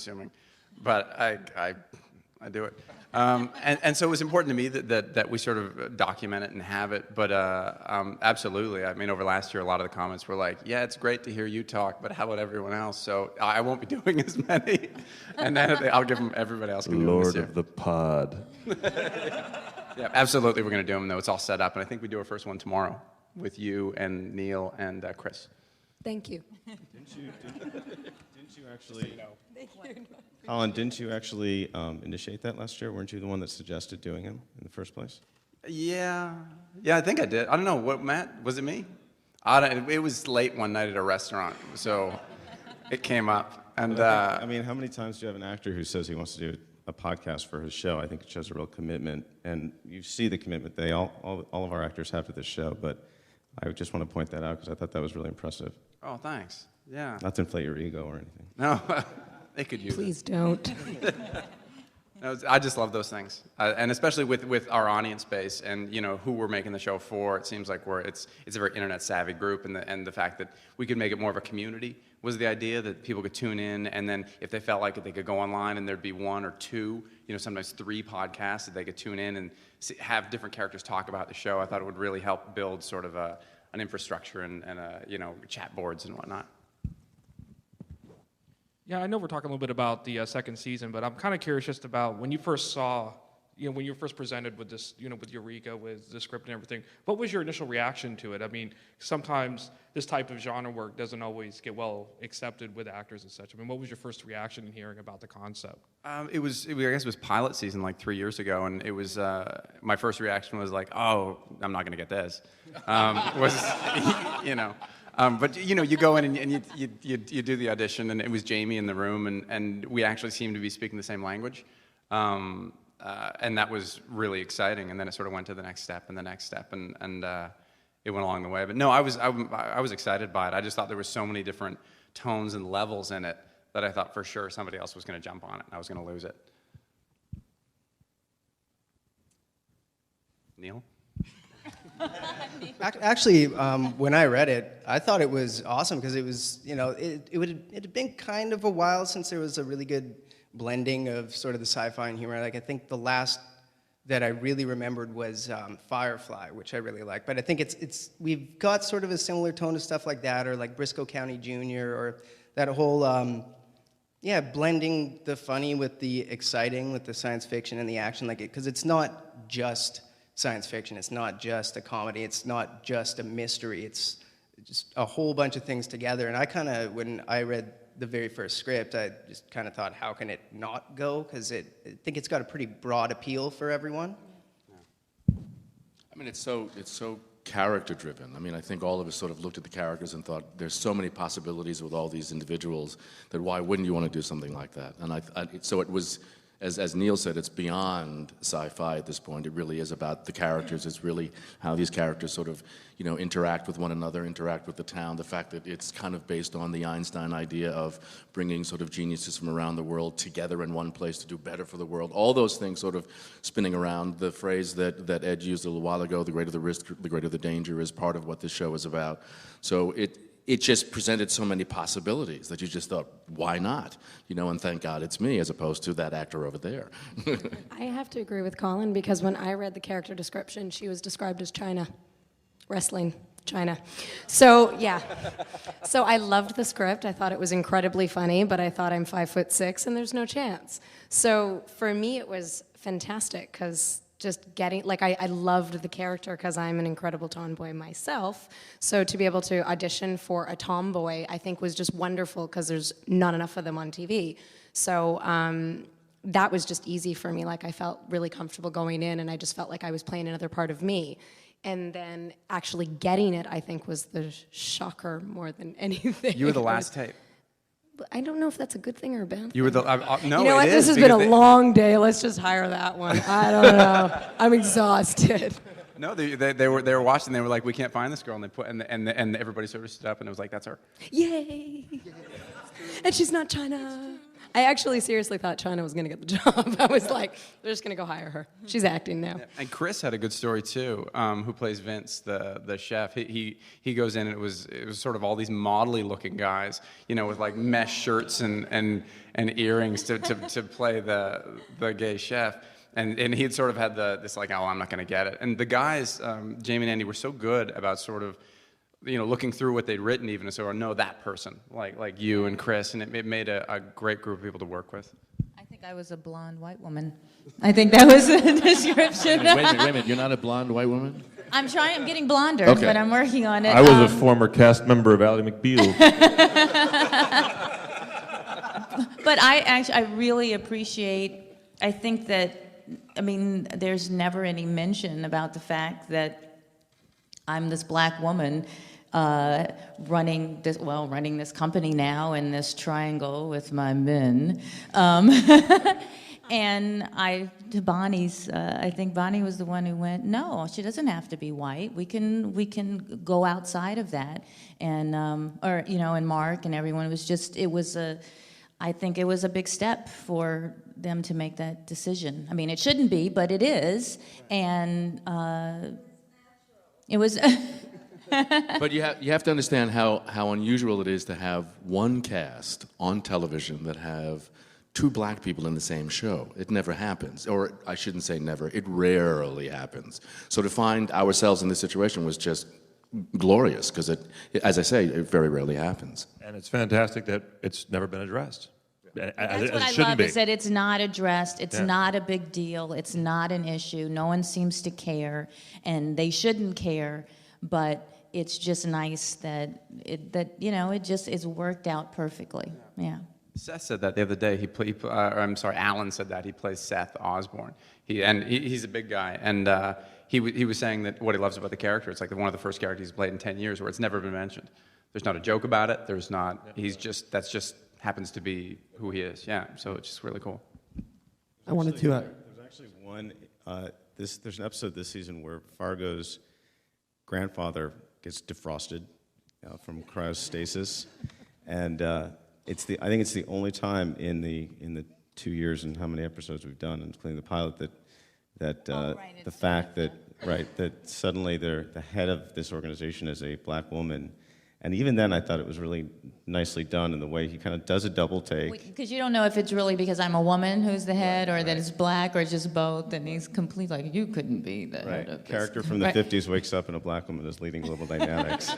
assuming, but I do it. And so it was important to me that we sort of document it and have it. But absolutely, I mean, over last year, a lot of the comments were like, "Yeah, it's great to hear you talk, but how about everyone else?" So I won't be doing as many, and then I'll give them everybody else. Can do Lord this year. of the pod. Yeah, absolutely, we're going to do them though. It's all set up, and I think we do our first one tomorrow with you and Neil and Chris. Thank you. Didn't you actually? Colin, didn't you actually initiate that last year? Weren't you the one that suggested doing him in the first place? Yeah, I think I did. I don't know, what, Matt, was it me? It was late one night at a restaurant, so it came up. And I mean, how many times do you have an actor who says he wants to do a podcast for his show? I think it shows a real commitment, and you see the commitment all of our actors have to this show, but I just want to point that out because I thought that was really impressive. Oh, thanks. Yeah. Not to inflate your ego or anything. No, they could use Please don't. No, I just love those things, and especially with our audience base and who we're making the show for. It seems like it's a very internet savvy group, and the fact that we could make it more of a community was the idea, that people could tune in, and then if they felt like it, they could go online and there'd be one or two, sometimes 3 podcasts that they could tune in and have different characters talk about the show. I thought it would really help build sort of an infrastructure and chat boards and whatnot. Yeah, I know we're talking a little bit about the second season, but I'm kind of curious just about when you first saw, when you were first presented with this, with Eureka, with the script and everything, what was your initial reaction to it? I mean, sometimes this type of genre work doesn't always get well accepted with actors and such. I mean, what was your first reaction in hearing about the concept? I guess it was pilot season like 3 years ago, and it was, my first reaction was like, oh, I'm not going to get this. But you go in and you do the audition, and it was Jamie in the room, and we actually seemed to be speaking the same language, and that was really exciting. And then it sort of went to the next step and the next step, and it went along the way. But no, I was excited by it. I just thought there were so many different tones and levels in it that I thought for sure somebody else was going to jump on it, and I was going to lose it. Neil? Actually, when I read it, I thought it was awesome because it was, it had been kind of a while since there was a really good blending of sort of the sci-fi and humor. Like, I think the last that I really remembered was Firefly, which I really like. But I think we've got sort of a similar tone to stuff like that, or like Briscoe County Jr., or that whole, blending the funny with the exciting, with the science fiction and the action, because it's not just science fiction, it's not just a comedy, it's not just a mystery, it's just a whole bunch of things together. And when I read the very first script, I just kind of thought, how can it not go? Because I think it's got a pretty broad appeal for everyone. I mean, it's so character driven. I mean, I think all of us sort of looked at the characters and thought, there's so many possibilities with all these individuals that why wouldn't you want to do something like that? And so it was, as Neil said, it's beyond sci-fi at this point. It really is about the characters. It's really how these characters sort of, interact with one another, interact with the town. The fact that it's kind of based on the Einstein idea of bringing sort of geniuses from around the world together in one place to do better for the world. All those things sort of spinning around. The phrase that Ed used a little while ago, the greater the risk, the greater the danger, is part of what this show is about. So it just presented so many possibilities that you just thought, why not? And thank God it's me as opposed to that actor over there. I have to agree with Colin, because when I read the character description, she was described as China. Wrestling, China. So, yeah. So I loved the script. I thought it was incredibly funny, but I thought I'm 5'6" and there's no chance. So for me, it was fantastic, because just getting, I loved the character because I'm an incredible tomboy myself. So to be able to audition for a tomboy, I think was just wonderful, because there's not enough of them on TV. So that was just easy for me. I felt really comfortable going in, and I just felt like I was playing another part of me. And then actually getting it, I think, was the shocker more than anything. You were the last tape. I don't know if that's a good thing or a bad thing. You were the no. You know what? This has been a long day. Let's just hire that one. I don't know. I'm exhausted. No, they were watching. They were like, we can't find this girl, and they put and everybody sort of stood up, and it was like, that's her. Yay! And she's not China. I actually seriously thought China was going to get the job. I was like, they're just going to go hire her. She's acting now. And Chris had a good story too, who plays Vince, the chef. He goes in and it was sort of all these modelly looking guys, with like mesh shirts and earrings to play the gay chef. And he had sort of had this like, oh, I'm not going to get it. And the guys, Jamie and Andy, were so good about sort of, looking through what they'd written even to sort of know that person, like you and Chris, and it made a great group of people to work with. I think I was a blonde white woman. I think that was the description. Wait a minute. You're not a blonde white woman? I'm getting blonder, Okay. but I'm working on it. I was a former cast member of Ally McBeal. But I really appreciate, I think that, there's never any mention about the fact that I'm this black woman running this company now in this triangle with my men. And to Bonnie's, I think Bonnie was the one who went, no, she doesn't have to be white. We can go outside of that. And, and Mark and everyone, I think it was a big step for them to make that decision. It shouldn't be, but it is. And it was... But you have to understand how unusual it is to have one cast on television that have two black people in the same show. It never happens. Or I shouldn't say never, it rarely happens. So to find ourselves in this situation was just glorious, because as I say, it very rarely happens. And it's fantastic that it's never been addressed. That's what I love, is that it's not addressed, it's not a big deal, it's not an issue, no one seems to care, and they shouldn't care, but it's just nice that it just is worked out perfectly. Yeah. Seth said that the other day. Alan said that he plays Seth Osborne. He's a big guy, and he was saying that what he loves about the character, it's like one of the first characters he's played in 10 years where it's never been mentioned. There's not a joke about it. There's not. That's just happens to be who he is. Yeah. So it's just really cool. I wanted to. There's actually one. There's an episode this season where Fargo's grandfather gets defrosted from cryostasis, and I think it's the only time in the 2 years and how many episodes we've done, including the pilot, that the fact that suddenly they're the head of this organization is a black woman. And even then, I thought it was really nicely done in the way he kind of does a double take. Because you don't know if it's really because I'm a woman who's the head, or that it's black, or just both, and he's complete like, you couldn't be the head of this. Character from the 50s wakes up and a black woman is leading global dynamics.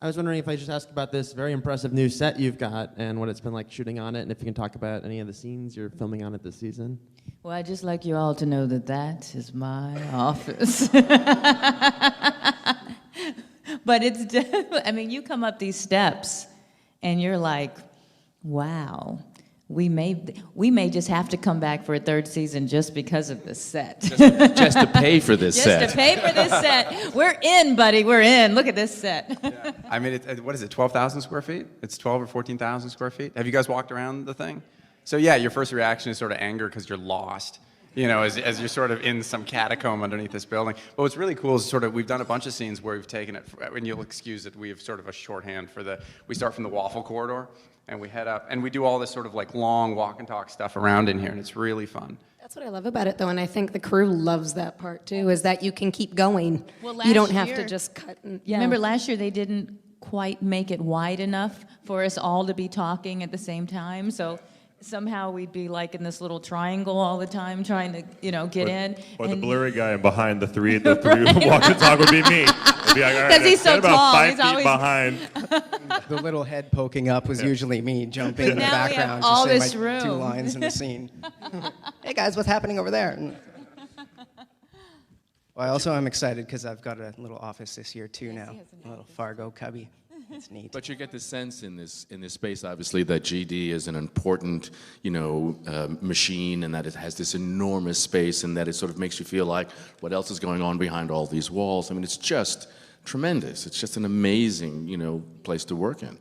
I was wondering if I just ask about this very impressive new set you've got and what it's been like shooting on it, and if you can talk about any of the scenes you're filming on it this season. Well, I'd just like you all to know that is my office. But you come up these steps and you're like, wow, we may just have to come back for a third season just because of this set. Just to pay for this set. Just to pay for this set. We're in, buddy, we're in. Look at this set. Yeah. What is it, 12,000 square feet? It's 12 or 14,000 square feet. Have you guys walked around the thing? So yeah, your first reaction is sort of anger because you're lost. As you're sort of in some catacomb underneath this building. But what's really cool is we've done a bunch of scenes where we've taken it, and you'll excuse it, we have sort of a shorthand we start from the waffle corridor, and we head up, and we do all this sort of like long walk and talk stuff around in here, and it's really fun. That's what I love about it, though, and I think the crew loves that part, too, is that you can keep going. Well, you don't last have year- to just cut. Remember last year they didn't quite make it wide enough for us all to be talking at the same time, so somehow we'd be like in this little triangle all the time trying to, get in. Or the and- blurry guy behind the three who walk and talk would be me. It'd be like, all right, 'Cause he's so get about tall, 5 he's feet always- behind. The little head poking up was usually me jumping in the Now we have background all to say this my 2 room. lines in the scene. Hey guys, what's happening over there? Well, I also am excited because I've got a little office this year too now, a little Fargo cubby. It's neat. But you get the sense in this space, obviously, that GD is an important, machine, and that it has this enormous space, and that it sort of makes you feel like what else is going on behind all these walls. It's just tremendous. It's just an amazing, place to work in.